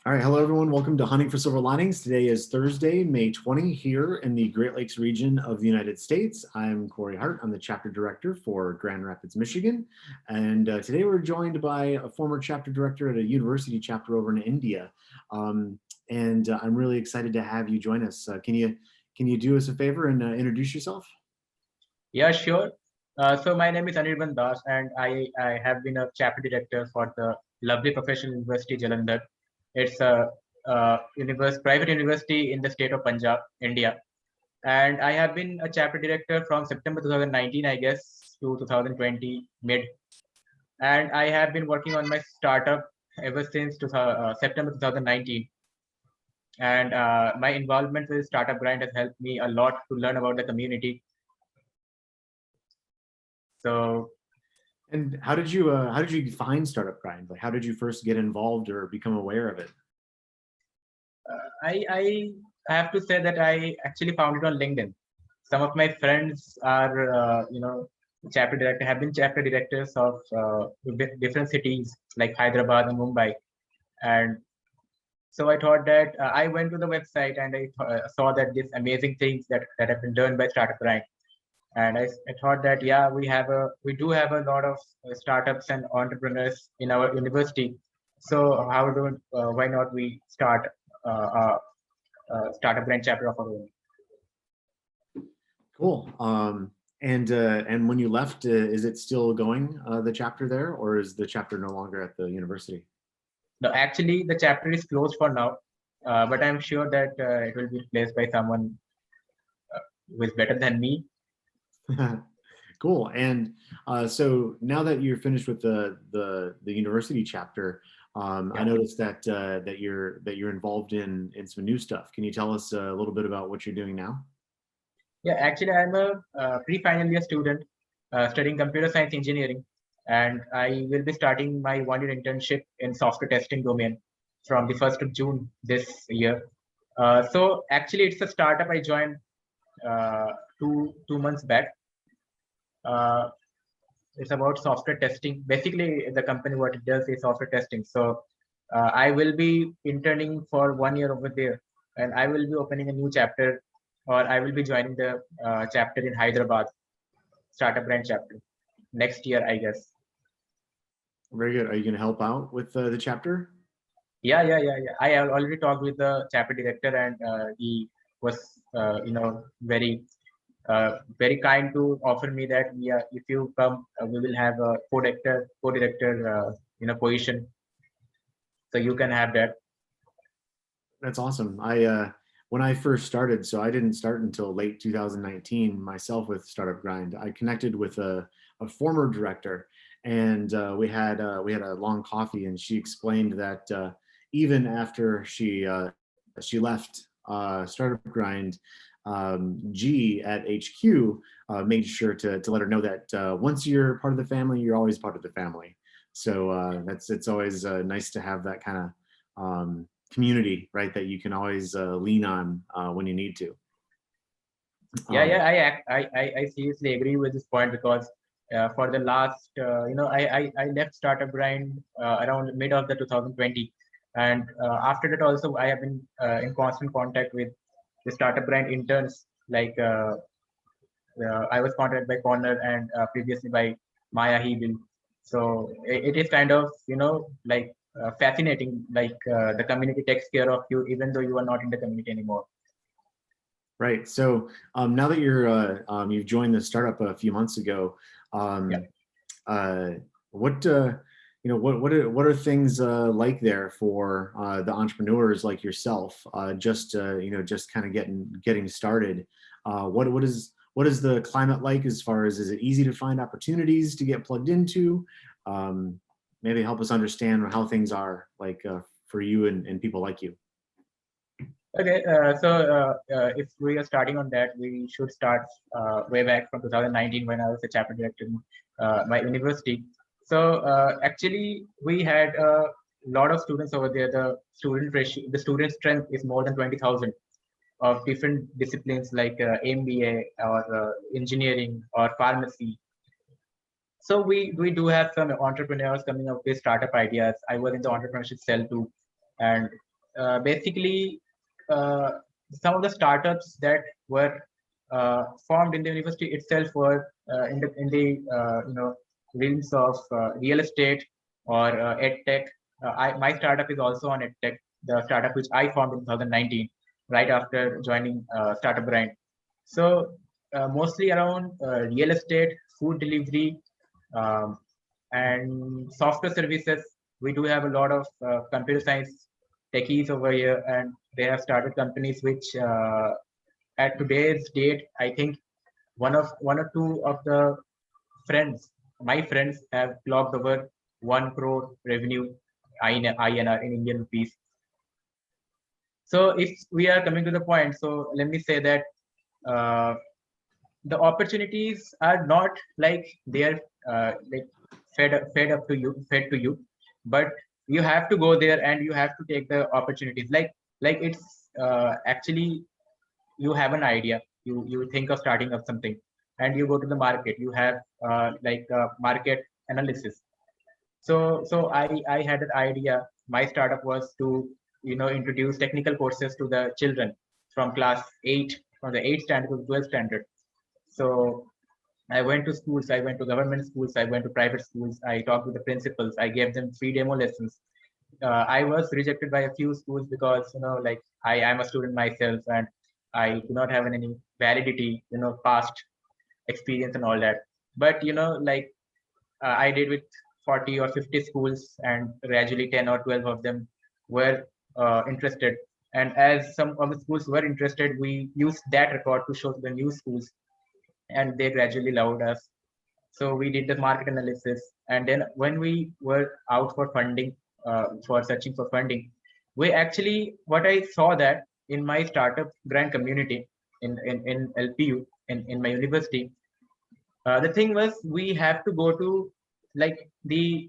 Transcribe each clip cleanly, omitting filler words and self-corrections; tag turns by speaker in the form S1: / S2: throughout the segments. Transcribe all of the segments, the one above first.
S1: All right, hello everyone. Welcome to Hunting for Silver Linings. Today is Thursday, May 20, here in the Great Lakes region of the United States. I'm Corey Hart. I'm the chapter director for Grand Rapids, Michigan. And today we're joined by a former chapter director at a university chapter over in India. I'm really excited to have you join us. Can you do us a favor and introduce yourself?
S2: Yeah, sure. So my name is Anirban, and I have been a chapter director for the lovely professional university Jalandhar. It's a, private university in the state of Punjab, India. And I have been a chapter director from September 2019, I guess, to 2020 mid. And I have been working on my startup ever since September 2019. And my involvement with Startup Grind has helped me a lot to learn about the community. So,
S1: And how did you find Startup Grind? Like, how did you first get involved or become aware of it?
S2: I have to say that I actually found it on LinkedIn. Some of my friends are, have been chapter directors of different cities like Hyderabad and Mumbai. And so I thought that I went to the website and I saw that these amazing things that have been done by Startup Grind. And I thought that, yeah, we do have a lot of startups and entrepreneurs in our university. So why not we start a Startup Grind chapter of our own?
S1: Cool. And when you left, is it still going, the chapter there, or is the chapter no longer at the university?
S2: No, actually, the chapter is closed for now, but I'm sure that it will be replaced by someone who is better than me.
S1: Cool. And so now that you're finished with the university chapter, I noticed that you're involved in some new stuff. Can you tell us a little bit about what you're doing now?
S2: Yeah, actually, I'm a pre-final year student studying computer science engineering, and I will be starting my one-year internship in software testing domain from the 1st of June this year. So actually, it's a startup I joined two months back. It's about software testing. Basically, the company, what it does is software testing. So I will be interning for 1 year over there, and I will be opening a new chapter, or I will be joining the chapter in Hyderabad, Startup Brand chapter, next year, I guess.
S1: Very good. Are you going to help out with the chapter?
S2: Yeah. I have already talked with the chapter director, and he was, very kind to offer me that, yeah, if you come, we will have a co-director position, so you can have that.
S1: That's awesome. When I first started, so I didn't start until late 2019 myself with Startup Grind. I connected with a former director, and we had a long coffee, and she explained that even after she left Startup Grind, G at HQ made sure to let her know that once you're part of the family, you're always part of the family. So it's always nice to have that kind of community, right? That you can always lean on when you need to.
S2: I seriously agree with this point, because for the last, I left Startup Grind around mid of the 2020, and after that also I have been in constant contact with the Startup Grind interns. Like I was contacted by Connor and previously by Maya Hebel. So it is kind of, like fascinating, like the community takes care of you even though you are not in the community anymore.
S1: Right. So now that you've joined the startup a few months ago, what are things like there for the entrepreneurs like yourself? Just kind of getting started. What is the climate like, as far as, is it easy to find opportunities to get plugged into? Maybe help us understand how things are like for you and people like you.
S2: Okay, if we are starting on that, we should start way back from 2019, when I was a chapter director in my university. So actually, we had a lot of students over there. The student strength is more than 20,000 of different disciplines, like MBA or engineering or pharmacy. So we do have some entrepreneurs coming up with startup ideas. I was in the entrepreneurship cell too, and basically, uh, some of the startups that were formed in the university itself were in the realms of real estate or ed tech. My startup is also on ed tech, the startup which I formed in 2019, right after joining Startup Grind. So mostly around real estate, food delivery, um, and software services. We do have a lot of computer science techies over here, and they have started companies which, at today's date, I think one or two of the my friends, have clocked over 1 crore revenue INR in Indian rupees. So if we are coming to the point, so let me say that uh, the opportunities are not like they are like fed to you, but you have to go there and you have to take the opportunities. Like it's actually, you have an idea, you think of starting up something, and you go to the market. You have market analysis. So I had an idea. My startup was to introduce technical courses to the children from class 8, from the 8th standard to 12th standard. So I went to schools, I went to government schools, I went to private schools, I talked with the principals, I gave them free demo lessons. I was rejected by a few schools because, like, I am a student myself, and I do not have any validity, past experience and all that. But, I did with 40 or 50 schools, and gradually 10 or 12 of them were interested. And as some of the schools were interested, we used that record to show to the new schools, and they gradually loved us. So we did the market analysis, and then when we were out for funding, for searching for funding, we actually, what I saw that in my startup grant community, in LPU, in my university, the thing was, we have to go to, like, the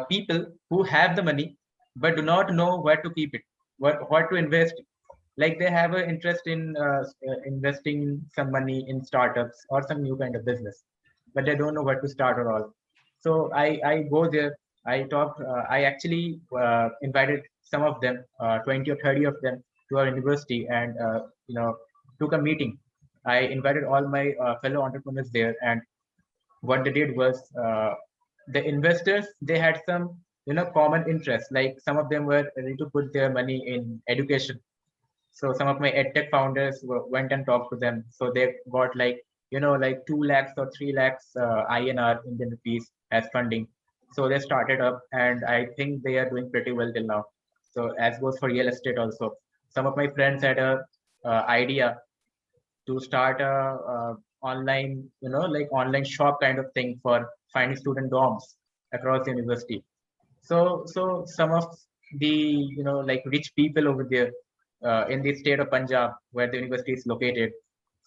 S2: people who have the money but do not know where to keep it, what to invest. Like, they have an interest in investing some money in startups or some new kind of business, but they don't know where to start or all. So I go there. I actually invited some of them, 20 or 30 of them, to our university, and took a meeting. I invited all my fellow entrepreneurs there, and what they did was, the investors, they had some common interests. Like, some of them were ready to put their money in education. So some of my edtech founders went and talked to them. So they got, like, like 2 lakhs or 3 lakhs INR, Indian rupees, as funding. So they started up, and I think they are doing pretty well till now. So as goes for real estate also. Some of my friends had a idea to start a online, like online shop kind of thing for finding student dorms across the university. So some of the like rich people over there, in the state of Punjab, where the university is located,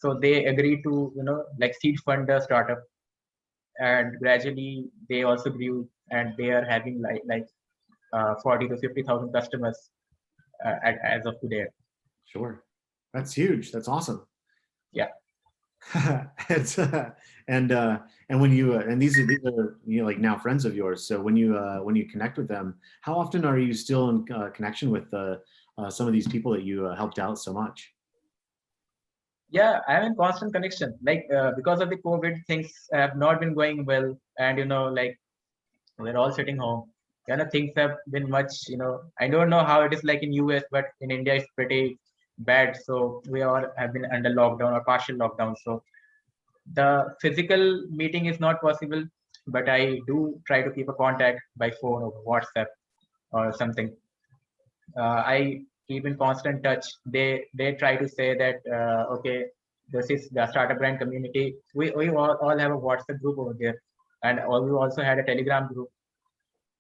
S2: so they agreed to like seed fund the startup, and gradually they also grew, and they are having 40 to 50,000 customers as of today.
S1: Sure. That's huge. That's awesome.
S2: Yeah.
S1: It's, and when you and these are like now friends of yours. So when you connect with them, how often are you still in connection with some of these people that you helped out so much?
S2: Yeah, I'm in constant connection. Like, because of the COVID, things have not been going well, and like, we're all sitting home. Things have been much. I don't know how it is like in US, but in India it's pretty bad. So we all have been under lockdown or partial lockdown. So the physical meeting is not possible, but I do try to keep a contact by phone or WhatsApp or something. I keep in constant touch. They try to say that, okay, this is the startup brand community. We all have a WhatsApp group over there, and we also had a Telegram group.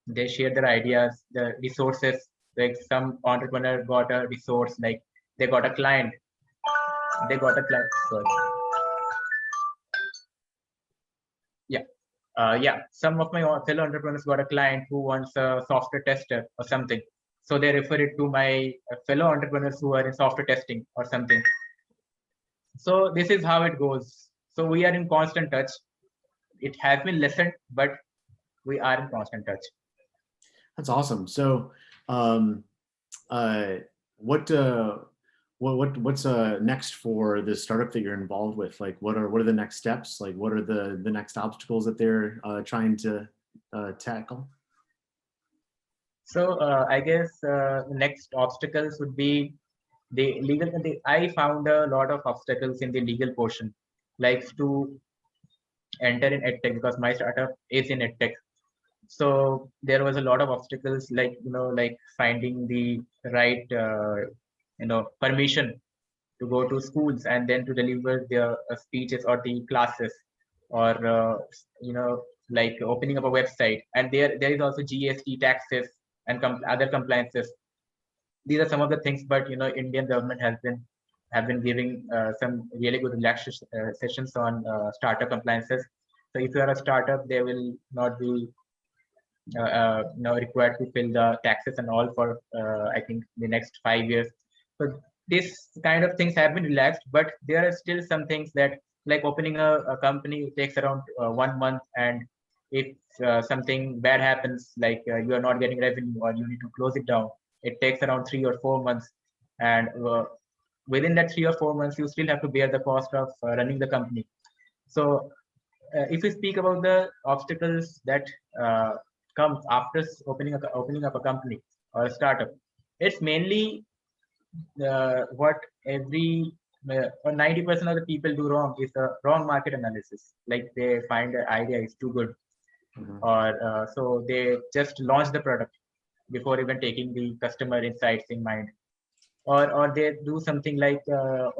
S2: They share their ideas, the resources. Like, some entrepreneur got a resource, like they got a client. They got a client. Sorry. Yeah. Yeah, some of my fellow entrepreneurs got a client who wants a software tester or something. So they refer it to my fellow entrepreneurs who are in software testing or something. So this is how it goes. So we are in constant touch. It has been lessened, but we are in constant touch.
S1: That's awesome. So, um, uh, what what's next for the startup that you're involved with? Like, what are the next steps? Like, what are the next obstacles that they're trying to tackle?
S2: So I guess the next obstacles would be the legal. I found a lot of obstacles in the legal portion, like to enter in edtech because my startup is in edtech. So there was a lot of obstacles, like like finding the right permission to go to schools and then to deliver their speeches or the classes, or you know like opening up a website. And there is also GST taxes and other compliances. These are some of the things, but Indian government have been giving some really good relaxation sessions on startup compliances. So if you are a startup, they will not be required to fill the taxes and all for I think the next 5 years. So this kind of things have been relaxed, but there are still some things that, like opening a company takes around 1 month, and if something bad happens, like you are not getting revenue or you need to close it down, it takes around 3 or 4 months. And within that 3 or 4 months, you still have to bear the cost of running the company. So if we speak about the obstacles that uh, come after opening up a company or a startup, it's mainly what every or 90% of the people do wrong is the wrong market analysis. Like they find the idea is too good,
S1: Mhm.
S2: or so they just launch the product before even taking the customer insights in mind, or they do something like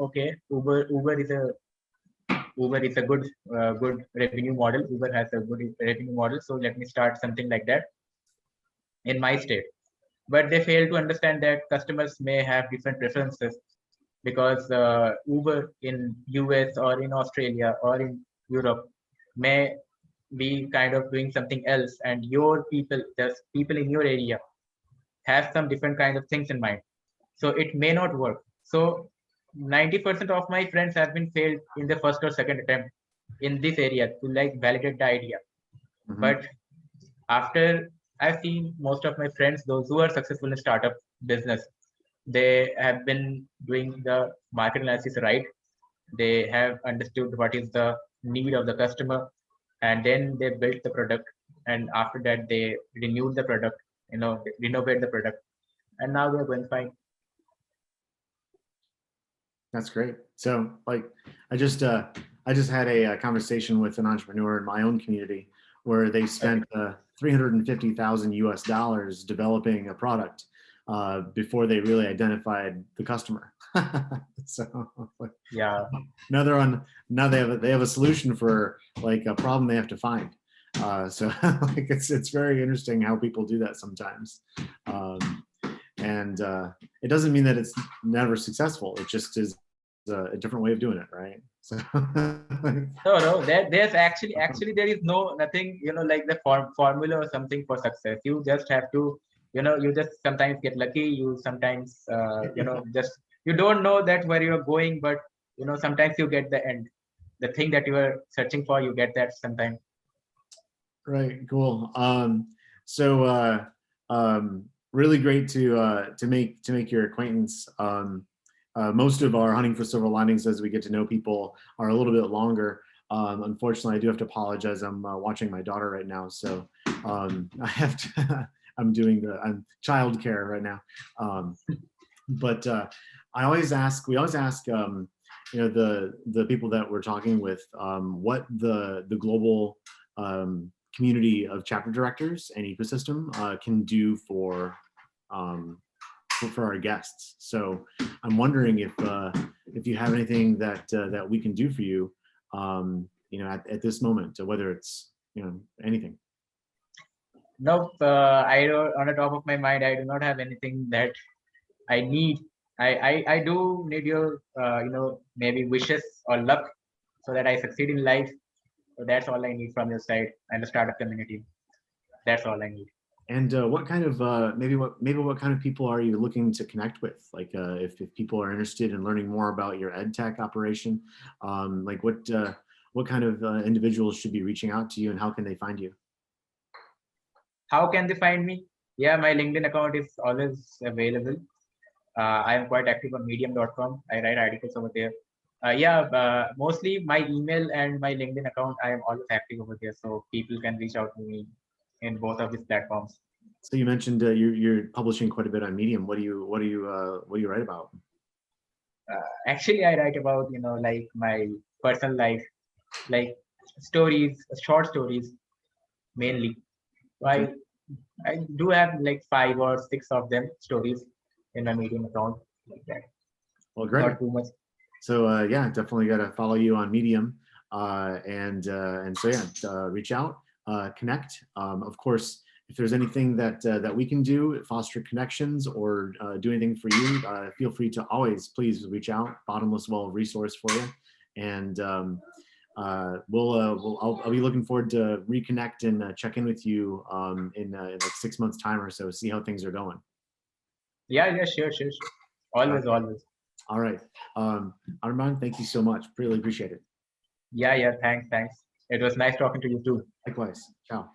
S2: okay, Uber is a good revenue model. Uber has a good revenue model, so let me start something like that in my state. But they fail to understand that customers may have different preferences, because Uber in US or in Australia or in Europe may be kind of doing something else, and your people, the people in your area, have some different kind of things in mind. So it may not work. So 90% of my friends have been failed in the first or second attempt in this area to like validate the idea.
S1: Mhm.
S2: But after I've seen most of my friends, those who are successful in startup business, they have been doing the market analysis right. They have understood what is the need of the customer, and then they built the product. And after that, they renewed the product, renovate the product, and now they're going fine.
S1: That's great. So, like, I just uh, I just had a, conversation with an entrepreneur in my own community where they
S2: Okay.
S1: spent 350,000 US dollars developing a product before they really identified the customer. So like,
S2: Yeah.
S1: now they're on now they have a solution for like a problem they have to find. So like it's very interesting how people do that sometimes. Um, and it doesn't mean that it's never successful. It just is a different way of doing it, right? So
S2: No. There's actually there is nothing, like the formula or something for success. You just have to, you just sometimes get lucky. You sometimes, just you don't know that where you're going, but sometimes you get the end. The thing that you are searching for, you get that sometimes.
S1: right, cool. So really great to make your acquaintance. Most of our hunting for silver linings as we get to know people are a little bit longer. Unfortunately, I do have to apologize. I'm watching my daughter right now, so I have to. I'm childcare right now. But we always ask, the people that we're talking with, what the global community of chapter directors and ecosystem can do um, for our guests. So I'm wondering if you have anything that we can do for you, at this moment, whether it's anything.
S2: Nope. I don't, on the top of my mind, I do not have anything that I need. I do need your, maybe wishes or luck so that I succeed in life. So that's all I need from your side and the startup community. That's all I need.
S1: And what kind of maybe what kind of people are you looking to connect with? Like if people are interested in learning more about your ed tech operation, like what kind of individuals should be reaching out to you, and how can they find you?
S2: How can they find me? Yeah, my LinkedIn account is always available. I am quite active on medium.com. I write articles over there. Mostly my email and my LinkedIn account, I am always active over there. So people can reach out to me in both of these platforms.
S1: So you mentioned you're publishing quite a bit on Medium. What do you write about?
S2: Actually, I write about, like my personal life, like stories, short stories mainly. So
S1: Okay.
S2: I do have like 5 or 6 of them stories in my Medium account, like that.
S1: Well, great.
S2: Not too much.
S1: So yeah, definitely got to follow you on Medium, and so yeah, reach out, connect. Of course, if there's anything that we can do, foster connections or do anything for you, feel free to always please reach out. Bottomless well of resource for you, and I'll be looking forward to reconnect and check in with you in like 6 months time or so, see how things are going.
S2: Yeah, sure.
S1: Uh,
S2: Always.
S1: all right, Anirban, thank you so much. Really appreciate it.
S2: Yeah, thanks. It was nice talking to you too.
S1: Likewise. Ciao.